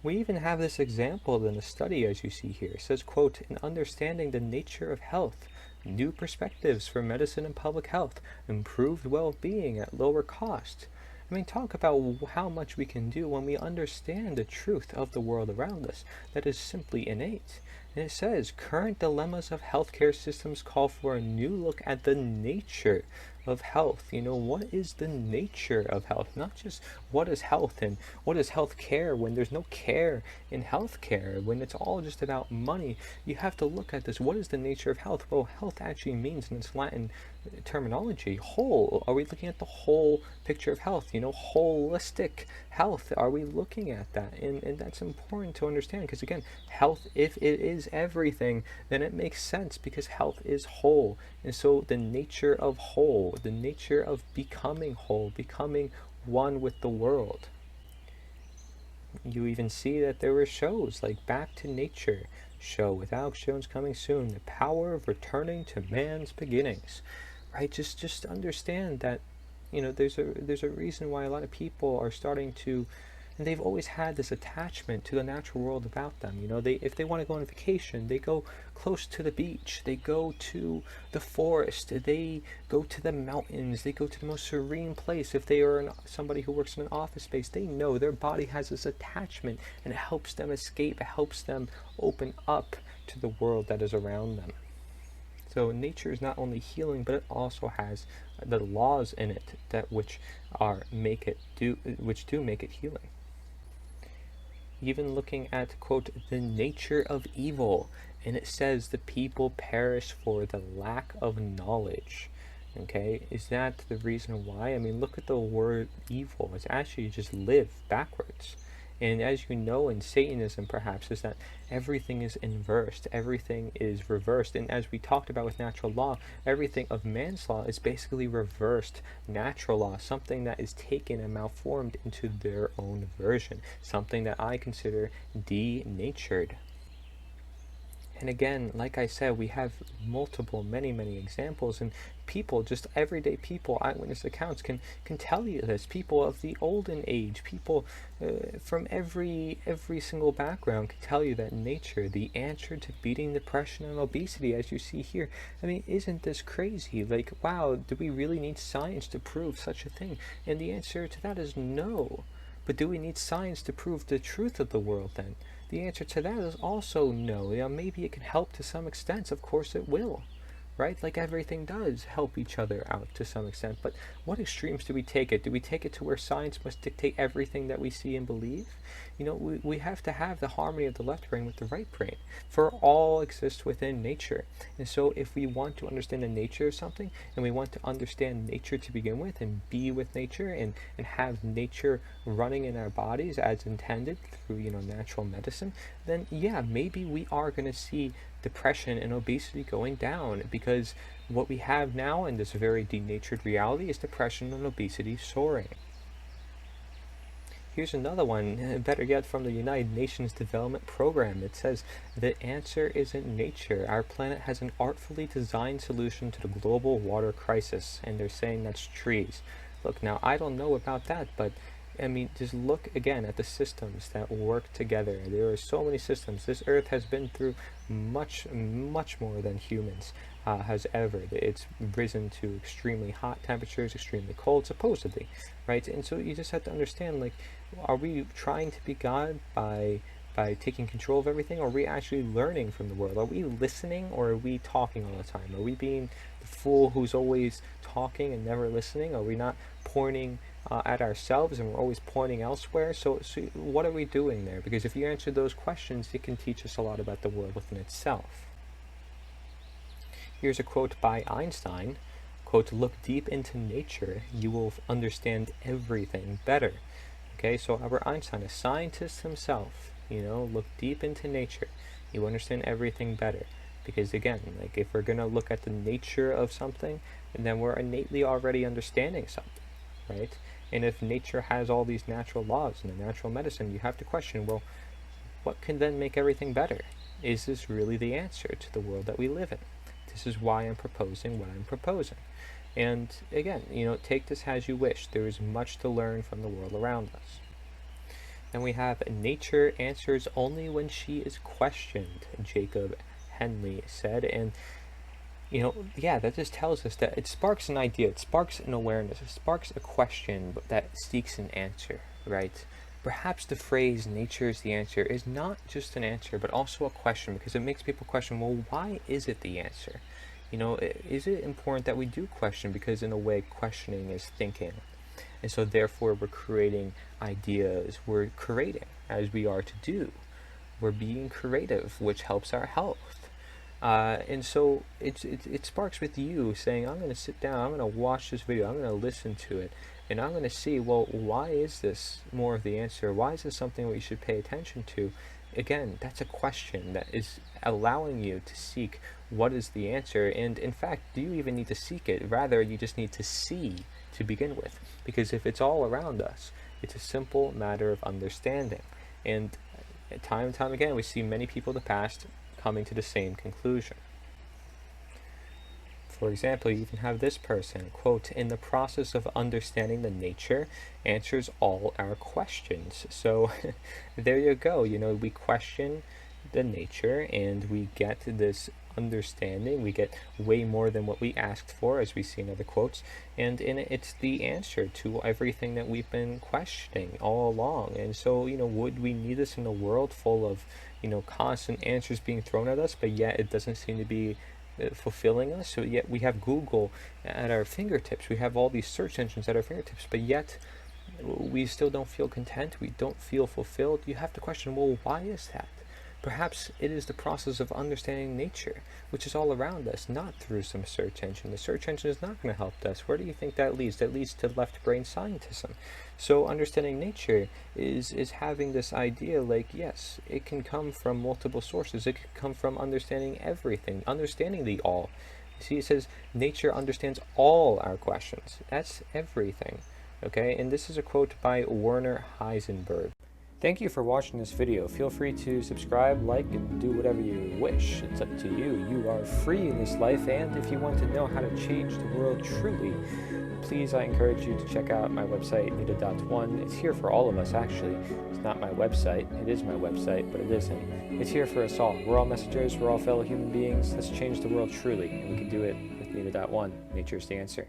We even have this example in the study, as you see here. It says, quote, in understanding the nature of health, new perspectives for medicine and public health, improved well-being at lower cost. I mean, talk about how much we can do when we understand the truth of the world around us that is simply innate. And it says, current dilemmas of healthcare systems call for a new look at the nature of health. What is the nature of health? Not just what is health and what is health care when there's no care in healthcare, when it's all just about money. You have to look at this. What is the nature of health? Well, health actually means in its Latin terminology, whole. Are we looking at the whole picture of health? Holistic health. Are we looking at that? And that's important to understand because, again, health, if it is everything, then it makes sense because health is whole. And so the nature of whole, the nature of becoming whole, becoming one with the world. You even see that there were shows like Back to Nature show with Alex Jones coming soon, the power of returning to man's beginnings. Right? Just understand that there's a reason why a lot of people are starting to, and they've always had this attachment to the natural world about them. If they want to go on vacation, they go close to the beach, they go to the forest, they go to the mountains, they go to the most serene place. If they are somebody who works in an office space, they know their body has this attachment and it helps them escape, it helps them open up to the world that is around them. So nature is not only healing, but it also has the laws in it that which do make it healing. Even looking at, quote, the nature of evil, and it says the people perish for the lack of knowledge. Okay, is that the reason why? I mean, look at the word evil. It's actually just live backwards. And as you know in Satanism, perhaps, is that everything is inversed, everything is reversed. And as we talked about with natural law, everything of man's law is basically reversed natural law, something that is taken and malformed into their own version, something that I consider denatured. And again, like I said, we have many examples, and people, just everyday people, eyewitness accounts can tell you this. People of the olden age, people from every single background can tell you that nature, the answer to beating depression and obesity, as you see here. I mean, isn't this crazy? Like, wow, do we really need science to prove such a thing? And the answer to that is no. But do we need science to prove the truth of the world then? The answer to that is also no. Maybe it can help to some extent. Of course it will. Right? Like everything does help each other out to some extent. But what extremes do we take it? Do we take it to where science must dictate everything that we see and believe? We have to have the harmony of the left brain with the right brain, for all exists within nature. And so if we want to understand the nature of something, and we want to understand nature to begin with, and be with nature, and have nature running in our bodies as intended through, natural medicine, then yeah, maybe we are going to see depression and obesity going down, because what we have now in this very denatured reality is depression and obesity soaring. Here's another one, better yet, from the United Nations Development Program. It says, the answer isn't nature. Our planet has an artfully designed solution to the global water crisis. And they're saying that's trees. Look, now, I don't know about that, but I mean, just look again at the systems that work together. There are so many systems. This Earth has been through much more than humans has ever. It's risen to extremely hot temperatures, extremely cold, supposedly, right? And so you just have to understand, like, are we trying to be God by taking control of everything, or are we actually learning from the world? Are we listening, or are we talking all the time? Are we being the fool who's always talking and never listening? Are we not pointing at ourselves and we're always pointing elsewhere? So what are we doing there? Because if you answer those questions, it can teach us a lot about the world within itself. Here's a quote by Einstein, quote, look deep into nature, you will understand everything better. Okay, so Albert Einstein, a scientist himself, look deep into nature, you understand everything better. Because again, like, if we're going to look at the nature of something, then we're innately already understanding something, right? And if nature has all these natural laws and the natural medicine, you have to question, well, what can then make everything better? Is this really the answer to the world that we live in? This is why I'm proposing what I'm proposing. And again, take this as you wish. There is much to learn from the world around us. Then we have nature answers only when she is questioned, Jacob Henley said. And yeah, that just tells us that it sparks an idea, it sparks an awareness, it sparks a question that seeks an answer, right? Perhaps the phrase nature is the answer is not just an answer, but also a question, because it makes people question, well, why is it the answer? Is it important that we do question? Because in a way, questioning is thinking. And so therefore, we're creating ideas, we're creating as we are to do. We're being creative, which helps our health. And so it sparks with you saying, I'm going to sit down, I'm going to watch this video, I'm going to listen to it, and I'm going to see, well, why is this more of the answer? Why is this something we should pay attention to? Again, that's a question that is allowing you to seek what is the answer. And in fact, do you even need to seek it? Rather, you just need to see to begin with. Because if it's all around us, it's a simple matter of understanding. And time and time again, we see many people in the past coming to the same conclusion. For example, you even have this person, quote, in the process of understanding the nature answers all our questions. So there you go. We question the nature and we get this understanding. We get way more than what we asked for, as we see in other quotes. And it's the answer to everything that we've been questioning all along. And so, would we need this in a world full of, constant answers being thrown at us, but yet it doesn't seem to be fulfilling us? So yet we have Google at our fingertips, we have all these search engines at our fingertips, but yet we still don't feel content, we don't feel fulfilled. You have to question, well, why is that? Perhaps it is the process of understanding nature, which is all around us, not through some search engine. The search engine is not going to help us. Where do you think that leads? That leads to left brain scientism. So understanding nature is having this idea like, yes, it can come from multiple sources. It can come from understanding everything, understanding the all. See, it says nature understands all our questions. That's everything. Okay, and this is a quote by Werner Heisenberg. Thank you for watching this video. Feel free to subscribe, like, and do whatever you wish. It's up to you. You are free in this life, and if you want to know how to change the world truly, please, I encourage you to check out my website, Nita.1. It's here for all of us, actually. It's not my website. It is my website, but it isn't. It's here for us all. We're all messengers. We're all fellow human beings. Let's change the world truly, and we can do it with Nita.1. Nature's the answer.